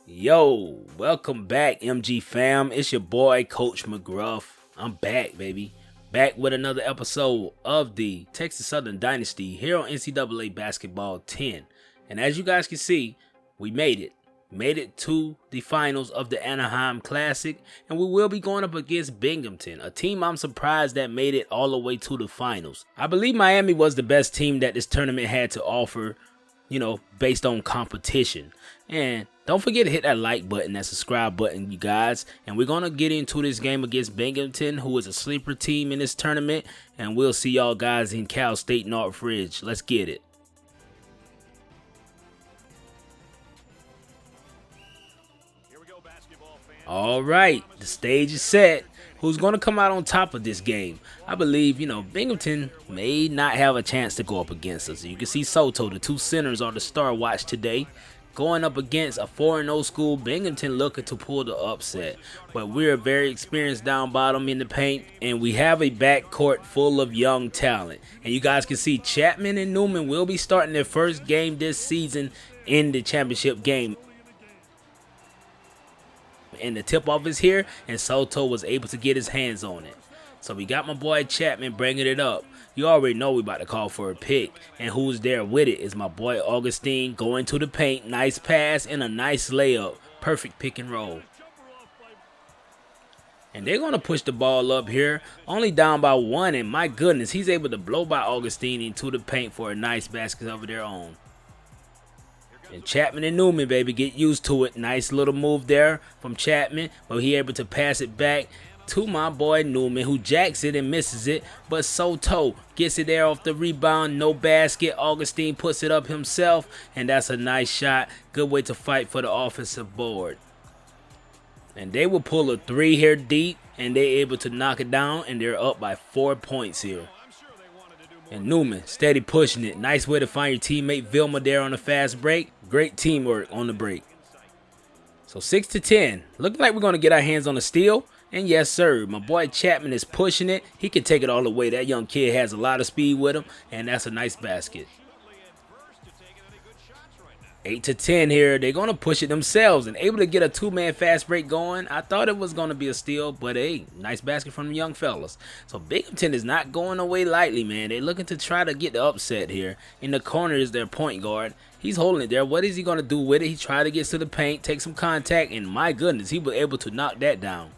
Yo, welcome back, MG fam. It's your boy, Coach McGruff. I'm back, baby. Back with another episode of the Texas Southern Dynasty here on NCAA Basketball 10. And as you guys can see, we made it. Made it to the finals of the Anaheim Classic. And we will be going up against Binghamton, a team I'm surprised that made it all the way to the finals. I believe Miami was the best team that this tournament had to offer, based on competition. And don't forget to hit that like button, that subscribe button, you guys. And we're going to get into this game against Binghamton, who is a sleeper team in this tournament. And we'll see y'all guys in Cal State Northridge. Let's get it. All right, the stage is set. Who's going to come out on top of this game? I believe, Binghamton may not have a chance to go up against us. You can see Soto, the two centers, are the star watch today. Going up against a 4-0 school, Binghamton looking to pull the upset. But we're very experienced down bottom in the paint, and we have a backcourt full of young talent. And you guys can see Chapman and Newman will be starting their first game this season in the championship game. And the tip-off is here, and Soto was able to get his hands on it. So we got my boy Chapman bringing it up. You already know we about to call for a pick. And who's there with it is my boy Augustine going to the paint. Nice pass and a nice layup. Perfect pick and roll. And they're going to push the ball up here. Only down by one, and my goodness, he's able to blow by Augustine into the paint for a nice basket of their own. And Chapman and Newman, baby, get used to it. Nice little move there from Chapman, but he able to pass it back to my boy Newman, who jacks it and misses it. But Soto gets it there off the rebound. No basket. Augustine puts it up himself, and that's a nice shot. Good way to fight for the offensive board. And they will pull a three here deep, and they're able to knock it down, and they're up by 4 points here. And Newman steady pushing it. Nice way to find your teammate Vilma there on the fast break. Great teamwork on the break. So 6-10. Looking like we're going to get our hands on a steal. And yes, sir, my boy Chapman is pushing it. He can take it all the way. That young kid has a lot of speed with him. And that's a nice basket. 8-10 here. They're going to push it themselves and able to get a two-man fast break going. I thought it was going to be a steal, but hey, nice basket from the young fellas. So Binghamton is not going away lightly, man. They're looking to try to get the upset here. In the corner is their point guard. He's holding it there. What is he going to do with it? He tried to get to the paint, take some contact, and my goodness, he was able to knock that down.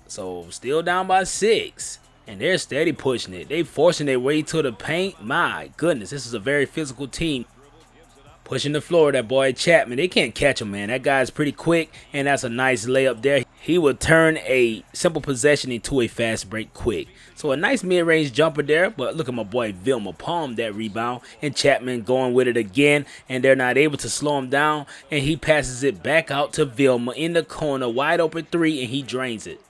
So still down by 6. And they're steady pushing it. They forcing their way to the paint. My goodness, this is a very physical team. Pushing the floor, that boy Chapman. They can't catch him, man. That guy's pretty quick, and that's a nice layup there. He will turn a simple possession into a fast break quick. So a nice mid-range jumper there, but look at my boy Vilma palm that rebound, and Chapman going with it again, and they're not able to slow him down, and he passes it back out to Vilma in the corner, wide open three, and he drains it.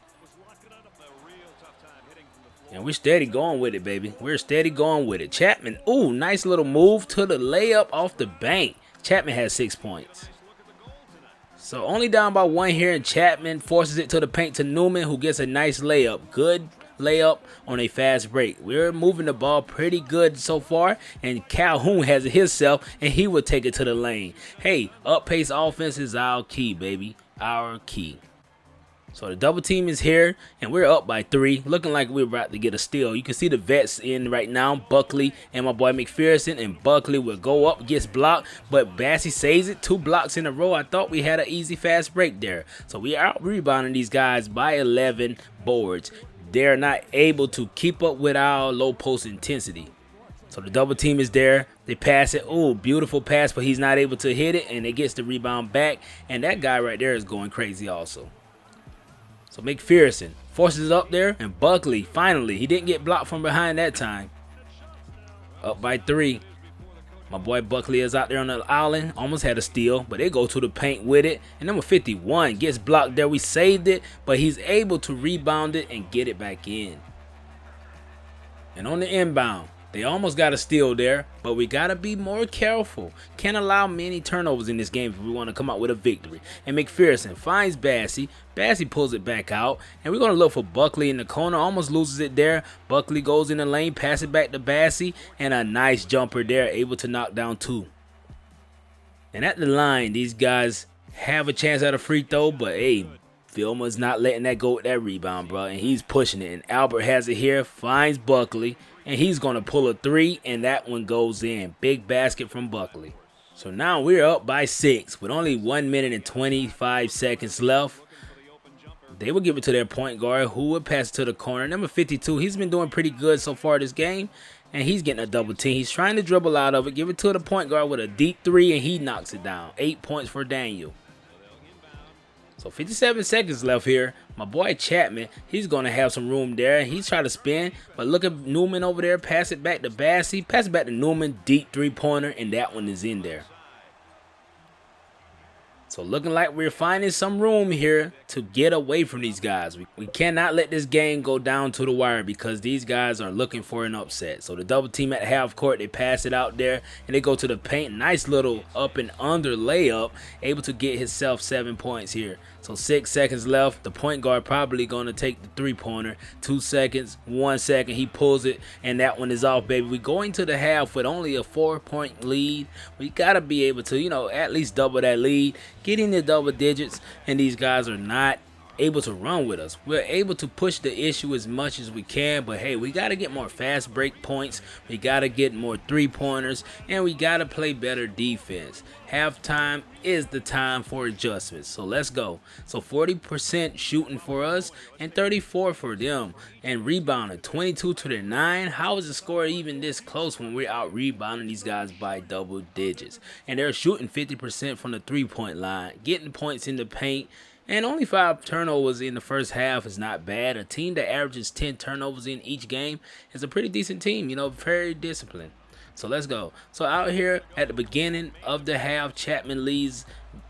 And we're steady going with it, baby. We're steady going with it. Chapman, ooh, nice little move to the layup off the bank. Chapman has 6 points. So only down by 1 here, and Chapman forces it to the paint to Newman, who gets a nice layup. Good layup on a fast break. We're moving the ball pretty good so far, and Calhoun has it himself, and he will take it to the lane. Hey, up-pace offense is our key, baby. Our key. So the double team is here, and we're up by 3, looking like we're about to get a steal. You can see the vets in right now, Buckley and my boy McPherson, and Buckley will go up, gets blocked, but Bassey saves it, 2 blocks in a row. I thought we had an easy fast break there. So we are out rebounding these guys by 11 boards. They're not able to keep up with our low post intensity. So the double team is there. They pass it. Oh, beautiful pass, but he's not able to hit it, and it gets the rebound back, and that guy right there is going crazy also. So McPherson forces it up there, and Buckley, finally, he didn't get blocked from behind that time. Up by 3. My boy Buckley is out there on the island, almost had a steal, but they go to the paint with it. And number 51 gets blocked there. We saved it, but he's able to rebound it and get it back in. And on the inbound, they almost got a steal there, but we got to be more careful. Can't allow many turnovers in this game if we want to come out with a victory. And McPherson finds Bassey. Bassey pulls it back out, and we're going to look for Buckley in the corner. Almost loses it there. Buckley goes in the lane, pass it back to Bassey, and a nice jumper there, able to knock down 2. And at the line, these guys have a chance at a free throw, but hey, Vilma's not letting that go with that rebound, bro, and he's pushing it. And Albert has it here, finds Buckley, and he's going to pull a three, and that one goes in. Big basket from Buckley. So now we're up by 6 with only 1 minute and 25 seconds left. They will give it to their point guard, who would pass it to the corner. Number 52, he's been doing pretty good so far this game, and he's getting a double team. He's trying to dribble out of it, give it to the point guard with a deep three, and he knocks it down. 8 points for Daniel. So 57 seconds left here. My boy Chapman, he's going to have some room there. He's trying to spin, but look at Newman over there. Pass it back to Bassey. Pass it back to Newman. Deep three-pointer, and that one is in there. So looking like we're finding some room here to get away from these guys. We cannot let this game go down to the wire because these guys are looking for an upset. So the double team at half court, they pass it out there and they go to the paint. Nice little up and under layup, able to get himself 7 points here. So 6 seconds left. The point guard probably going to take the three-pointer. 2 seconds, 1 second. He pulls it, and that one is off, baby. We go into the half with only a 4-point lead. We got to be able to, at least double that lead. Get into double digits, and these guys are not able to run with us. We're able to push the issue as much as we can, but hey, we got to get more fast break points. We got to get more three-pointers, and we got to play better defense. Halftime is the time for adjustments, so let's go. So 40% shooting for us and 34 for them, and rebounding 22 to the 9. How is the score even this close when we're out rebounding these guys by double digits? And they're shooting 50% from the three-point line, getting points in the paint. And only 5 turnovers in the first half is not bad. A team that averages 10 turnovers in each game is a pretty decent team, very disciplined. So let's go. So out here at the beginning of the half, Chapman leads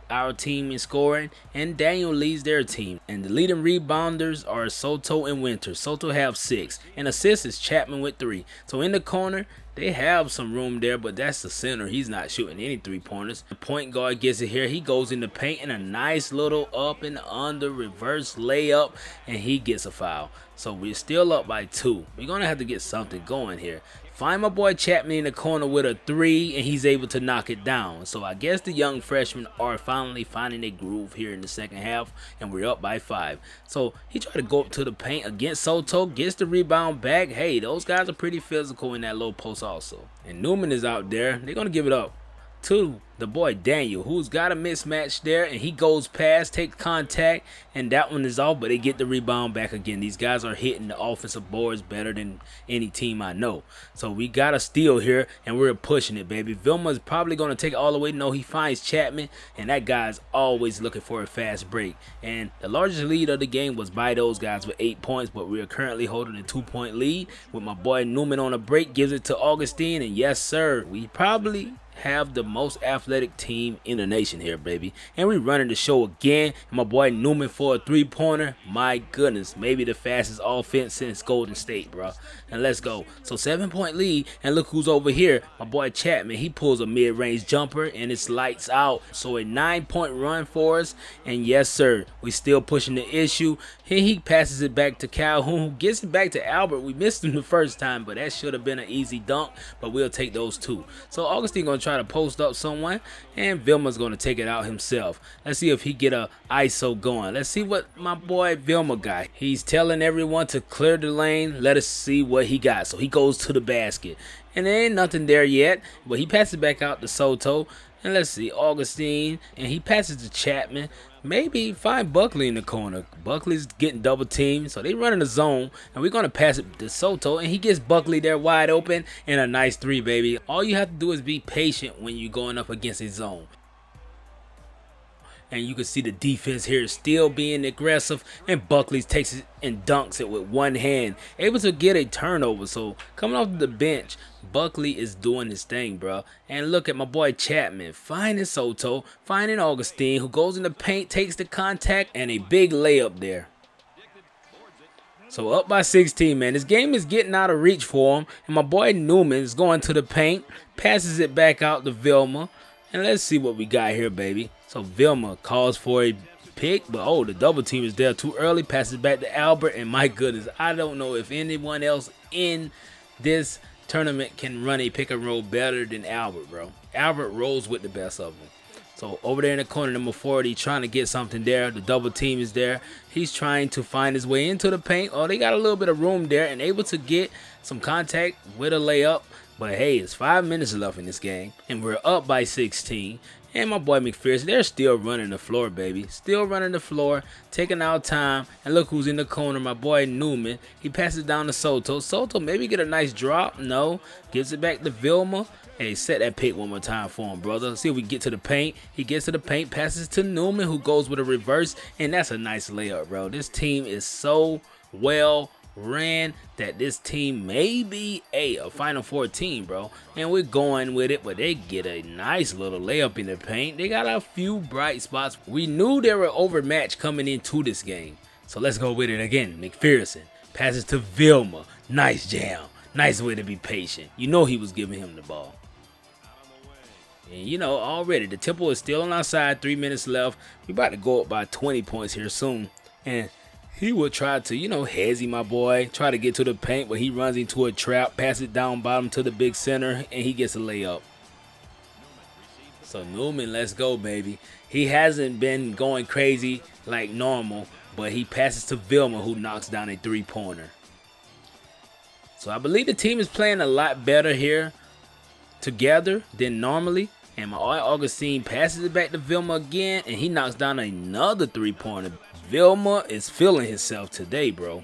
our team in scoring, and Daniel leads their team. And the leading rebounders are Soto and Winter. Soto have 6, and assists is Chapman with 3. So in the corner, they have some room there, but that's the center. He's not shooting any three-pointers. The point guard gets it here. He goes in the paint and a nice little up and under reverse layup, and he gets a foul. So we're still up by 2. We're going to have to get something going here. Find my boy Chapman in the corner with a 3, and he's able to knock it down. So I guess the young freshmen are finally finding a groove here in the second half, and we're up by 5. So he tried to go up to the paint against Soto, gets the rebound back. Hey, those guys are pretty physical in that low post also. And Newman is out there. They're going to give it up to the boy Daniel, who's got a mismatch there, and he goes past, takes contact, and that one is off, but they get the rebound back again. These guys are hitting the offensive boards better than any team I know. So we got a steal here, and we're pushing it, baby. Vilma's probably going to take it all the way. No, he finds Chapman, and that guy's always looking for a fast break. And the largest lead of the game was by those guys with 8 points, but we are currently holding a 2-point lead with my boy Newman on a break, gives it to Augustine, and yes, sir, we probably have the most athletic team in the nation here, baby. And we running the show again. And my boy Newman for a three-pointer. My goodness, maybe the fastest offense since Golden State, bro. And let's go. So 7-point lead, and look who's over here. My boy Chapman, he pulls a mid-range jumper, and it's lights out. So a 9-point run for us, and yes, sir, we still pushing the issue. Here he passes it back to Calhoun, who gets it back to Albert. We missed him the first time, but that should have been an easy dunk, but we'll take those 2. So Augustine going to try to post up someone, and Vilma's going to take it out himself. Let's see if he get a ISO going. Let's see what my boy Vilma got. He's telling everyone to clear the lane. Let us see what he got. So he goes to the basket, and there ain't nothing there yet, but he passes back out to Soto. And let's see, Augustine, and he passes to Chapman. Maybe find Buckley in the corner. Buckley's getting double teamed, so they run in the zone, and we're going to pass it to Soto, and he gets Buckley there wide open, and a nice 3, baby. All you have to do is be patient when you're going up against a zone. And you can see the defense here still being aggressive, and Buckley takes it and dunks it with one hand, able to get a turnover. So coming off the bench, Buckley is doing his thing, bro. And look at my boy Chapman finding Soto, finding Augustine, who goes in the paint, takes the contact, and a big layup there. So up by 16, man. This game is getting out of reach for him, and my boy Newman is going to the paint, passes it back out to Vilma. And let's see what we got here, baby. So Vilma calls for a pick, but oh, the double team is there too early. Passes back to Albert, and my goodness, I don't know if anyone else in this tournament can run a pick and roll better than Albert, bro. Albert rolls with the best of them. So over there in the corner, number 40, trying to get something there. The double team is there. He's trying to find his way into the paint. Oh, they got a little bit of room there and able to get some contact with a layup. But hey, it's 5 minutes left in this game, and we're up by 16. And my boy McPherson, they're still running the floor, baby. Still running the floor, taking our time. And look who's in the corner, my boy Newman. He passes down to Soto. Soto maybe get a nice drop. No. Gives it back to Vilma. Hey, set that pick one more time for him, brother. See if we can get to the paint. He gets to the paint, passes to Newman, who goes with a reverse. And that's a nice layup, bro. This team is so well ran that this team may be a Final Four team, bro, and we're going with it. But they get a nice little layup in the paint. They got a few bright spots. We knew they were overmatched coming into this game, so let's go with it again. McPherson passes to Vilma. Nice jam. Nice way to be patient. You know he was giving him the ball. And you know, already the tempo is still on our side. 3 minutes left. We about to go up by 20 points here soon. And he would try to, you know, hezzy my boy, try to get to the paint, but he runs into a trap, pass it down bottom to the big center, and he gets a layup. So Newman, let's go, baby. He hasn't been going crazy like normal, but he passes to Vilma, who knocks down a three-pointer. So I believe the team is playing a lot better here together than normally. And my boy Augustine passes it back to Vilma again, and he knocks down another three-pointer. Vilma is feeling himself today, bro.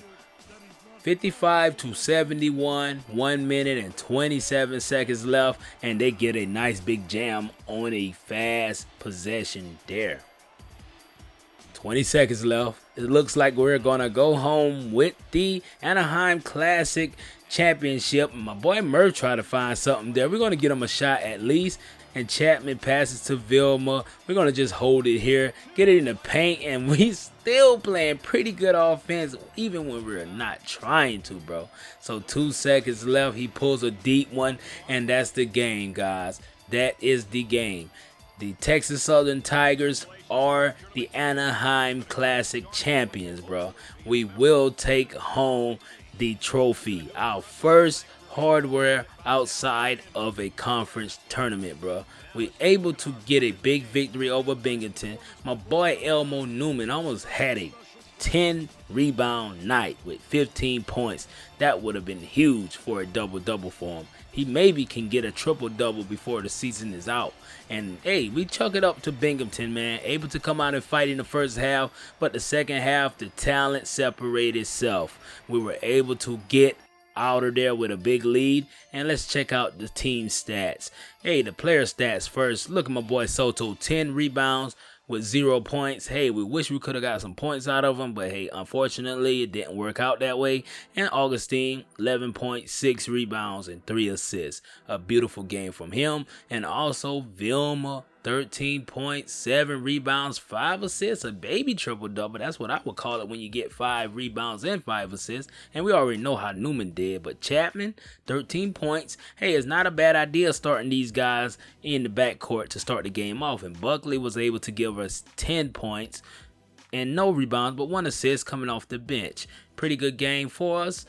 55-71, 1 minute and 27 seconds left, and they get a nice big jam on a fast possession there. 20 seconds left. It looks like we're gonna go home with the Anaheim Classic Championship. My boy Murph tried to find something there. We're gonna get him a shot at least. And Chapman passes to Vilma. We're going to just hold it here, get it in the paint, and we still playing pretty good offense even when we're not trying to, bro. So 2 seconds left. He pulls a deep one, and that's the game, guys. That is the game. The Texas Southern Tigers are the Anaheim Classic champions, bro. We will take home the trophy. Our first hardware outside of a conference tournament, bro. We able to get a big victory over Binghamton. My boy Elmo Newman almost had a 10 rebound night with 15 points. That would have been huge for a double-double for him. He maybe can get a triple-double before the season is out. And hey, we chuck it up to Binghamton, man. Able to come out and fight in the first half, but the second half, the talent separated itself. We were able to get out of there with a big lead. And let's check out the team stats. Hey, the player stats first. Look at my boy Soto, 10 rebounds with 0 points. Hey, we wish we could have got some points out of him, but hey, unfortunately it didn't work out that way. And Augustine, 11.6 rebounds and 3 assists. A beautiful game from him. And also Vilma, 13.7 rebounds, 5 assists, a baby triple-double. That's what I would call it when you get 5 rebounds and 5 assists. And we already know how Newman did. But Chapman, 13 points. Hey, it's not a bad idea starting these guys in the backcourt to start the game off. And Buckley was able to give us 10 points and no rebounds, but 1 assist coming off the bench. Pretty good game for us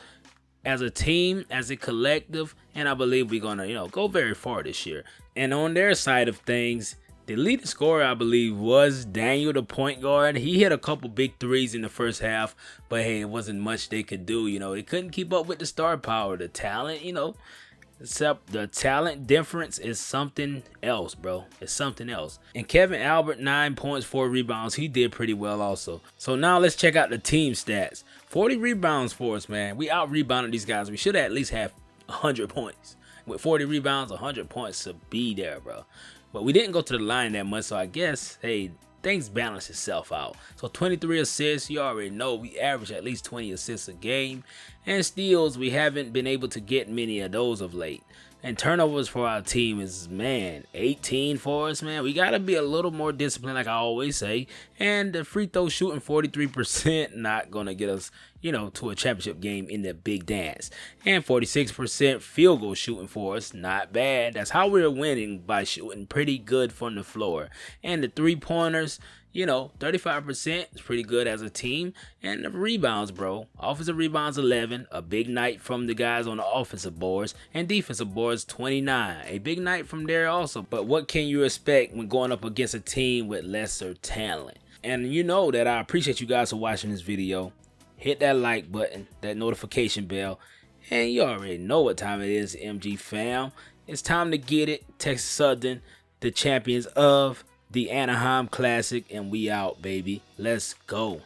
as a team, as a collective. And I believe we're going to, go very far this year. And on their side of things, the leading scorer, I believe, was Daniel, the point guard. He hit a couple big threes in the first half, but hey, it wasn't much they could do. They couldn't keep up with the star power, the talent, except the talent difference is something else, bro. It's something else. And Kevin Albert, 9 points, 4 rebounds. He did pretty well also. So now let's check out the team stats. 40 rebounds for us, man. We out-rebounded these guys. We should at least have 100 points. With 40 rebounds, 100 points to be there, bro. But we didn't go to the line that much, so I guess, hey, things balance itself out. So 23 assists, you already know we average at least 20 assists a game. And steals, we haven't been able to get many of those of late. And turnovers for our team is, 18 for us, man. We got to be a little more disciplined, like I always say. And the free throw shooting, 43%, not going to get us, to a championship game in the big dance. And 46% field goal shooting for us. Not bad. That's how we're winning, by shooting pretty good from the floor. And the 3-pointers, 35% is pretty good as a team. And the rebounds, bro. Offensive rebounds 11. A big night from the guys on the offensive boards. And defensive boards 29. A big night from there also. But what can you expect when going up against a team with lesser talent? And you know that I appreciate you guys for watching this video. Hit that like button, that notification bell, and you already know what time it is, MG fam. It's time to get it. Texas Southern, the champions of the Anaheim Classic, and we out, baby. Let's go.